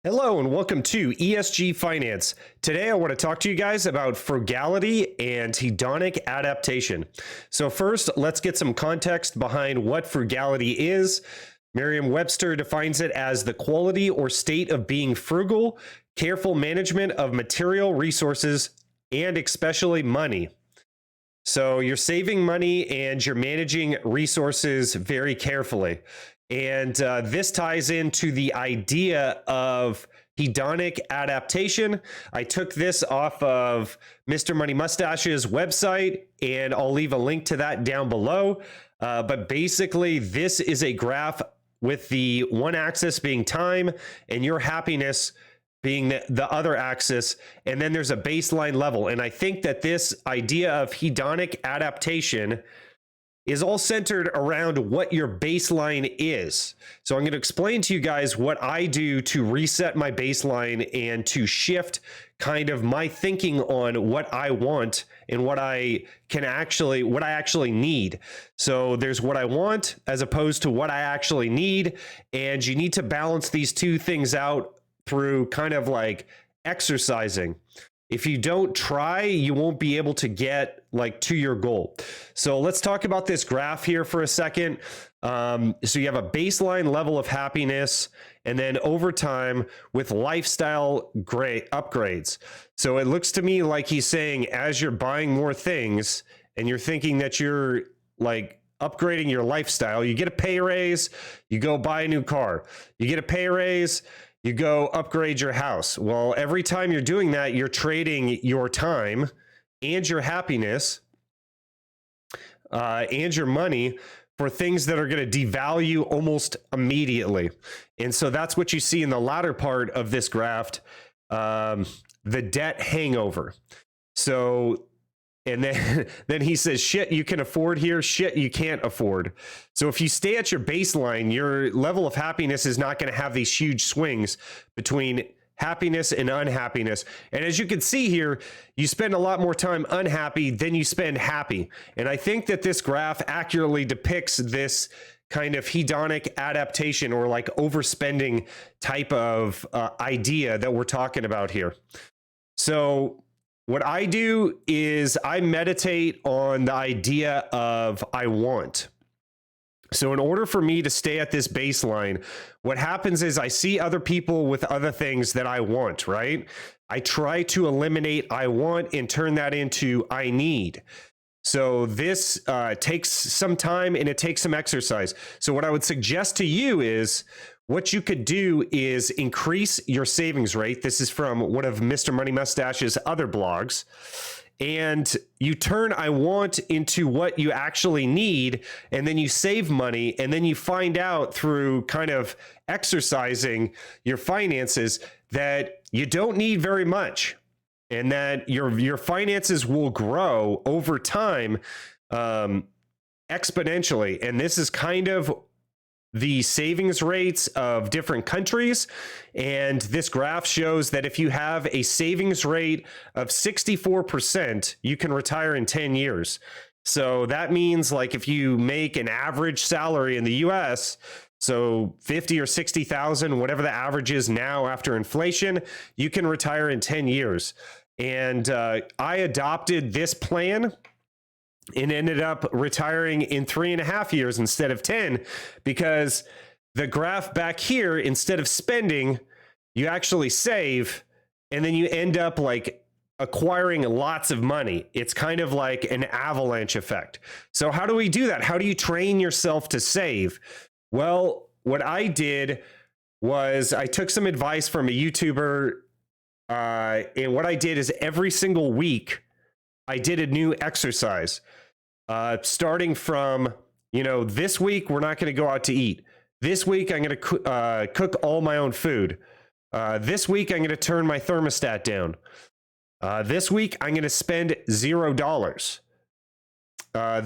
Hello and welcome to ESG Finance. Today I want to talk to you guys about frugality and hedonic adaptation. So first, let's get some context behind what frugality is. Merriam-Webster defines it as the quality or state of being frugal, careful management of material resources, and especially money. So you're saving money and you're managing resources very carefully. And this ties into the idea of hedonic adaptation. I took this off of Mr. Money Mustache's website, and I'll leave a link to that down below. But basically, this is a graph with the one axis being time and your happiness being the other axis, and then there's a baseline level. And I think that this idea of hedonic adaptation is all centered around what your baseline is. So I'm going to explain to you guys what I do to reset my baseline and to shift kind of my thinking on what I want and what I actually need. So there's what I want as opposed to what I actually need. And you need to balance these two things out through kind of like exercising. If you don't try, you won't be able to get like to your goal. So let's talk about this graph here for a second. So you have a baseline level of happiness, and then over time with lifestyle upgrades. So it looks to me like he's saying as you're buying more things and you're thinking that you're like upgrading your lifestyle, you get a pay raise, you go buy a new car, you get a pay raise, you go upgrade your house. Well, every time you're doing that, you're trading your time and your happiness and your money for things that are going to devalue almost immediately. And so that's what you see in the latter part of this graph, the debt hangover. So, and then he says, shit you can afford here, shit you can't afford. So if you stay at your baseline, your level of happiness is not going to have these huge swings between happiness and unhappiness. And as you can see here, you spend a lot more time unhappy than you spend happy. And I think that this graph accurately depicts this kind of hedonic adaptation or like overspending type of idea that we're talking about here. So what I do is I meditate on the idea of I want. So in order for me to stay at this baseline, what happens is I see other people with other things that I want, right? I try to eliminate I want and turn that into I need. So this takes some time and it takes some exercise. So what I would suggest to you is what you could do is increase your savings rate. This is from one of Mr. Money Mustache's other blogs. And you turn I want into what you actually need, and then you save money, and then you find out through kind of exercising your finances that you don't need very much, and that your finances will grow over time exponentially. And this is kind of the savings rates of different countries. And this graph shows that if you have a savings rate of 64%, you can retire in 10 years. So that means like if you make an average salary in the US, so 50 or 60,000, whatever the average is now after inflation, you can retire in 10 years. And I adopted this plan and ended up retiring in 3.5 years instead of 10, because the graph back here, instead of spending, you actually save, and then you end up like acquiring lots of money. It's kind of like an avalanche effect. So how do we do that? How do you train yourself to save? Well, what I did was I took some advice from a YouTuber, and what I did is every single week, I did a new exercise, starting from, this week, we're not going to go out to eat. This week, I'm going to cook all my own food. This week, I'm going to turn my thermostat down. This week, I'm going to spend $0.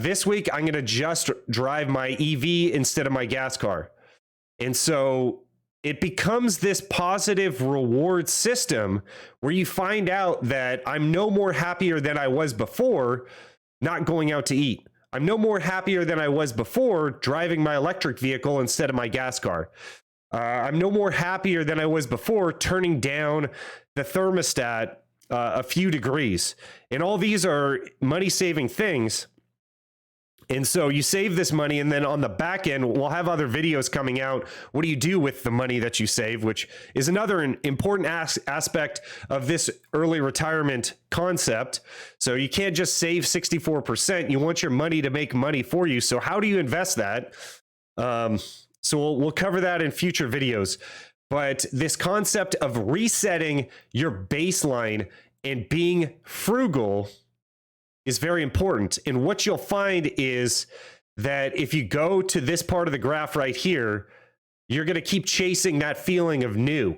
This week, I'm going to just drive my EV instead of my gas car. And so it becomes this positive reward system where you find out that I'm no more happier than I was before not going out to eat. I'm no more happier than I was before driving my electric vehicle instead of my gas car. I'm no more happier than I was before turning down the thermostat a few degrees. And all these are money saving things. And so you save this money, and then on the back end, we'll have other videos coming out. What do you do with the money that you save, which is another important aspect of this early retirement concept. So you can't just save 64%. You want your money to make money for you. So how do you invest that? So we'll cover that in future videos. But this concept of resetting your baseline and being frugal is very important. And what you'll find is that if you go to this part of the graph right here, you're going to keep chasing that feeling of new.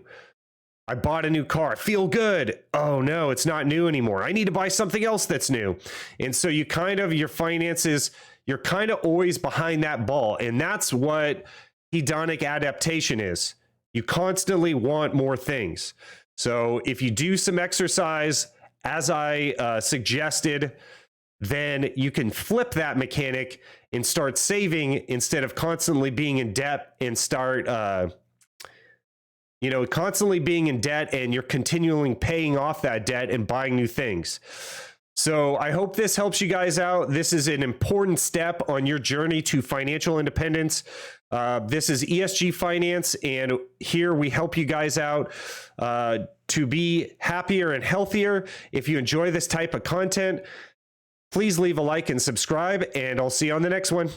I bought a new car. I feel good. Oh no, it's not new anymore. I need to buy something else that's new. And so you your finances, you're kind of always behind that ball. And that's what hedonic adaptation is. You constantly want more things. So if you do some exercise, as I suggested, then you can flip that mechanic and start saving instead of constantly being in debt, and start, constantly being in debt, and you're continually paying off that debt and buying new things. So I hope this helps you guys out. This is an important step on your journey to financial independence. This is ESG Finance, and here we help you guys out to be happier and healthier. If you enjoy this type of content, please leave a like and subscribe, and I'll see you on the next one.